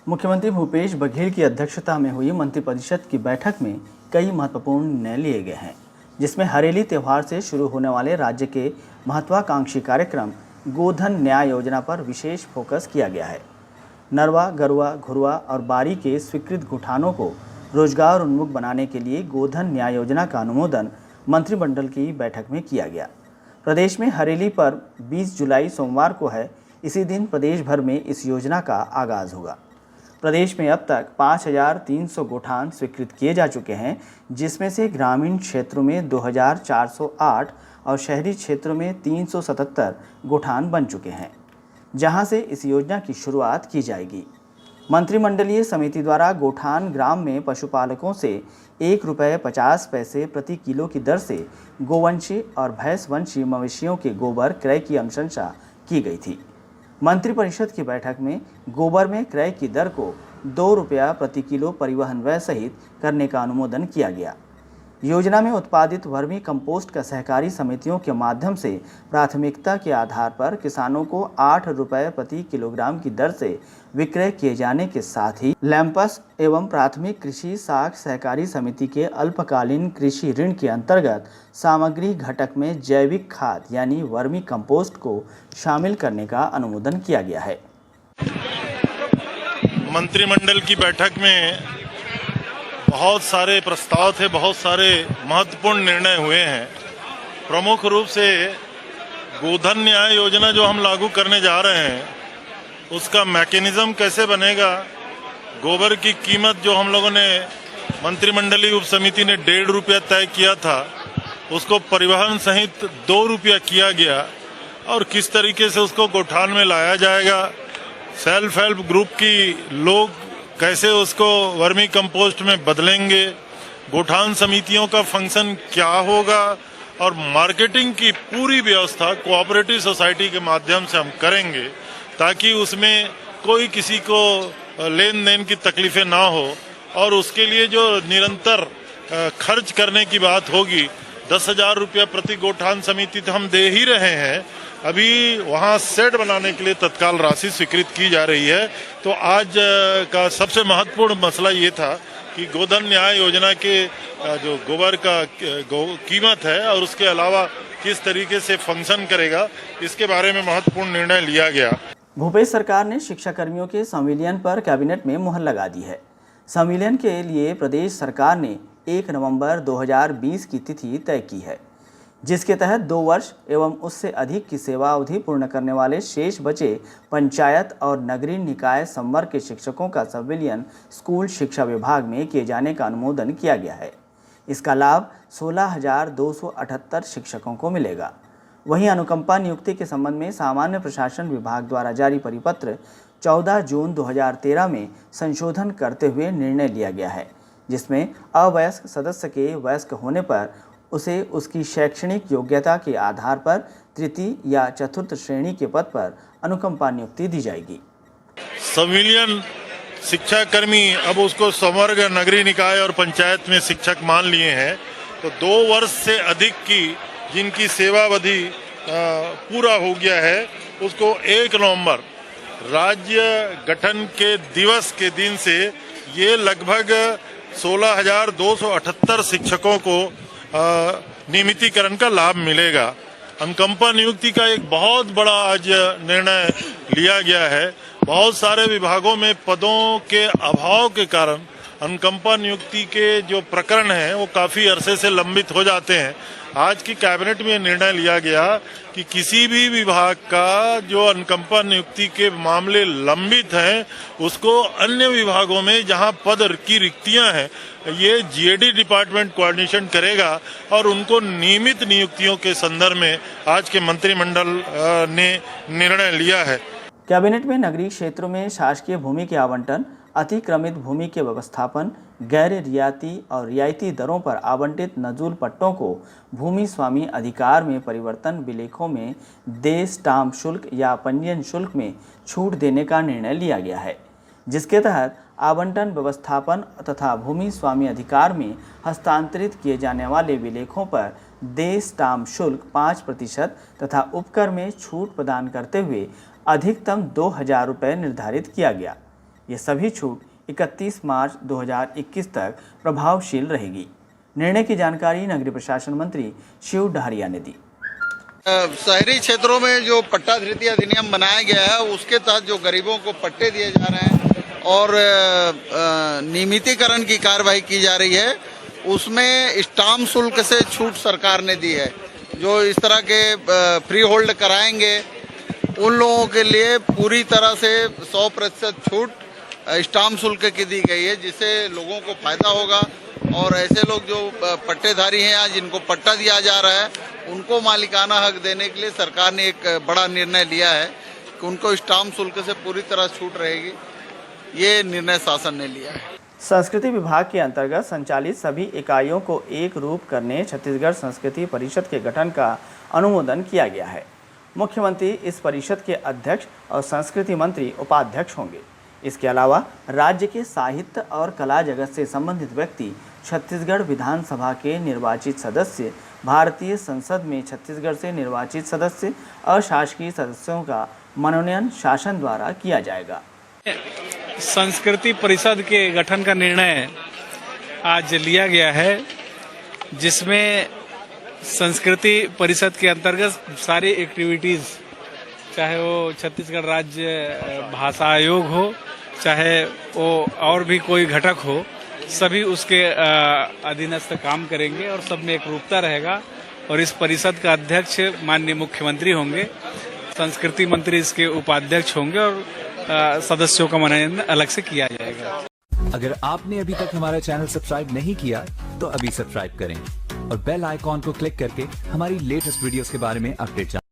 मुख्यमंत्री भूपेश बघेल की अध्यक्षता में हुई मंत्रिपरिषद की बैठक में कई महत्वपूर्ण निर्णय लिए गए हैं, जिसमें हरेली त्यौहार से शुरू होने वाले राज्य के महत्वाकांक्षी कार्यक्रम गोधन न्याय योजना पर विशेष फोकस किया गया है। नरवा, गरुआ, घुरुआ और बारी के स्वीकृत गुठानों को रोजगार उन्मुख बनाने के लिए गोधन न्याय योजना का अनुमोदन मंत्रिमंडल की बैठक में किया गया। प्रदेश में हरेली पर्व 20 जुलाई सोमवार को है। इसी दिन प्रदेश भर में इस योजना का आगाज होगा। प्रदेश में अब तक 5,300 गोठान स्वीकृत किए जा चुके हैं, जिसमें से ग्रामीण क्षेत्रों में 2,408 और शहरी क्षेत्रों में 377 गोठान बन चुके हैं, जहां से इस योजना की शुरुआत की जाएगी। मंत्रिमंडलीय समिति द्वारा गोठान ग्राम में पशुपालकों से ₹1.50 प्रति किलो की दर से गोवंशी और भैंसवंशी मवेशियों के गोबर क्रय की अनुशंसा की गई थी। मंत्रिपरिषद की बैठक में गोबर में क्रय की दर को ₹2 प्रति किलो परिवहन व्यय सहित करने का अनुमोदन किया गया। योजना में उत्पादित वर्मी कंपोस्ट का सहकारी समितियों के माध्यम से प्राथमिकता के आधार पर किसानों को ₹8 प्रति किलोग्राम की दर से विक्रय किए जाने के साथ ही लैंपस एवं प्राथमिक कृषि साख सहकारी समिति के अल्पकालीन कृषि ऋण के अंतर्गत सामग्री घटक में जैविक खाद यानी वर्मी कंपोस्ट को शामिल करने का अनुमोदन किया गया है। मंत्रिमंडल की बैठक में बहुत सारे प्रस्ताव थे, बहुत सारे महत्वपूर्ण निर्णय हुए हैं। प्रमुख रूप से गोधन न्याय योजना जो हम लागू करने जा रहे हैं, उसका मैकेनिज्म कैसे बनेगा। गोबर की कीमत जो हम लोगों ने मंत्रिमंडलीय उप समिति ने ₹1.5 तय किया था, उसको परिवहन सहित ₹2 किया गया और किस तरीके से उसको गोठान में लाया जाएगा। सेल्फ हेल्प ग्रुप की लोग कैसे उसको वर्मी कंपोस्ट में बदलेंगे, गोठान समितियों का फंक्शन क्या होगा और मार्केटिंग की पूरी व्यवस्था कोऑपरेटिव सोसाइटी के माध्यम से हम करेंगे, ताकि उसमें कोई किसी को लेन देन की तकलीफें ना हो। और उसके लिए जो निरंतर खर्च करने की बात होगी, ₹10,000 प्रति गोठान समिति तो हम दे ही रहे हैं। अभी वहाँ शेड बनाने के लिए तत्काल राशि स्वीकृत की जा रही है। तो आज का सबसे महत्वपूर्ण मसला ये था कि गोधन न्याय योजना के जो गोबर का कीमत है और उसके अलावा किस तरीके से फंक्शन करेगा, इसके बारे में महत्वपूर्ण निर्णय लिया गया। भूपेश सरकार ने शिक्षा कर्मियों के संविलियन पर कैबिनेट में मुहर लगा दी है। संविलियन के लिए प्रदेश सरकार ने 1 नवंबर 2020 की तिथि तय की है, जिसके तहत 2 वर्ष एवं उससे अधिक की सेवा अवधि पूर्ण करने वाले शेष बचे पंचायत और नगरीय निकाय संवर्ग के शिक्षकों का संविलियन स्कूल शिक्षा विभाग में किए जाने का अनुमोदन किया गया है। इसका लाभ 16,278 शिक्षकों को मिलेगा। वहीं अनुकंपा नियुक्ति के संबंध में सामान्य प्रशासन विभाग द्वारा जारी परिपत्र 14 जून 2013 में संशोधन करते हुए निर्णय लिया गया है, जिसमें अवयस्क सदस्य के वयस्क होने पर उसे उसकी शैक्षणिक योग्यता के आधार पर तृतीय या चतुर्थ श्रेणी के पद पर अनुकंपा नियुक्ति दी जाएगी। संविलियन शिक्षा कर्मी अब उसको संवर्ग, नगरीय निकाय और पंचायत में शिक्षक मान लिए हैं, तो 2 वर्ष से अधिक की जिनकी सेवावधि पूरा हो गया है, उसको 1 नवंबर राज्य गठन के दिवस के दिन से ये लगभग 16,278 शिक्षकों को नियमितीकरण का लाभ मिलेगा। अनुकंपा नियुक्ति का एक बहुत बड़ा आज निर्णय लिया गया है। बहुत सारे विभागों में पदों के अभाव के कारण अनुकंपा नियुक्ति के जो प्रकरण हैं वो काफी अरसे से लंबित हो जाते हैं। आज की कैबिनेट में निर्णय लिया गया कि किसी भी विभाग का जो अनुकंपा नियुक्ति के मामले लंबित हैं, उसको अन्य विभागों में जहां पद की रिक्तियां हैं, ये जीएडी डिपार्टमेंट कोऑर्डिनेशन करेगा और उनको नियमित नियुक्तियों के संदर्भ में आज के मंत्रिमंडल ने निर्णय लिया है। कैबिनेट में नगरीय क्षेत्रों में शासकीय भूमि के आवंटन, अतिक्रमित भूमि के व्यवस्थापन, गैर रियायती और रियायती दरों पर आवंटित नजूल पट्टों को भूमि स्वामी अधिकार में परिवर्तन, विलेखों में देय स्टाम्प शुल्क या पंजीयन शुल्क में छूट देने का निर्णय लिया गया है, जिसके तहत आवंटन, व्यवस्थापन तथा भूमि स्वामी अधिकार में हस्तांतरित किए जाने वाले विलेखों पर देय स्टाम्प शुल्क 5% तथा उपकर में छूट प्रदान करते हुए अधिकतम ₹2,000 निर्धारित किया गया। ये सभी छूट 31 मार्च 2021 तक प्रभावशील रहेगी। निर्णय की जानकारी नगरीय प्रशासन मंत्री शिव डहरिया ने दी। शहरी क्षेत्रों में जो पट्टा धृति अधिनियम बनाया गया है उसके तहत जो गरीबों को पट्टे दिए जा रहे हैं और नियमितीकरण की कार्रवाई की जा रही है, उसमें स्टाम्प शुल्क से छूट सरकार ने दी है। जो इस तरह के फ्री होल्ड कराएंगे उन लोगों के लिए पूरी तरह से 100% छूट स्टाम्प शुल्क की दी गई है, जिससे लोगों को फायदा होगा। और ऐसे लोग जो पट्टेधारी हैं आज जिनको पट्टा दिया जा रहा है उनको मालिकाना हक देने के लिए सरकार ने एक बड़ा निर्णय लिया है कि उनको स्टाम्प शुल्क से पूरी तरह छूट रहेगी। ये निर्णय शासन ने लिया है। संस्कृति विभाग के अंतर्गत संचालित सभी इकाइयों को एक रूप करने छत्तीसगढ़ संस्कृति परिषद के गठन का अनुमोदन किया गया है। मुख्यमंत्री इस परिषद के अध्यक्ष और संस्कृति मंत्री उपाध्यक्ष होंगे। इसके अलावा राज्य के साहित्य और कला जगत से संबंधित व्यक्ति छत्तीसगढ़ विधानसभा के निर्वाचित सदस्य, भारतीय संसद में छत्तीसगढ़ से निर्वाचित सदस्य, अशासकीय सदस्यों का मनोनयन शासन द्वारा किया जाएगा। संस्कृति परिषद के गठन का निर्णय आज लिया गया है, जिसमें संस्कृति परिषद के अंतर्गत सारी एक्टिविटीज, चाहे वो छत्तीसगढ़ राज्य भाषा आयोग हो, चाहे वो और भी कोई घटक हो, सभी उसके अधीनस्थ काम करेंगे और सब में एक रूपता रहेगा। और इस परिषद का अध्यक्ष माननीय मुख्यमंत्री होंगे, संस्कृति मंत्री इसके उपाध्यक्ष होंगे और सदस्यों का मनोनयन अलग से किया जाएगा। अगर आपने अभी तक हमारा चैनल सब्सक्राइब नहीं किया तो अभी सब्सक्राइब करें और बेल आइकॉन को क्लिक करके हमारी लेटेस्ट वीडियोस के बारे में अपडेट जानें।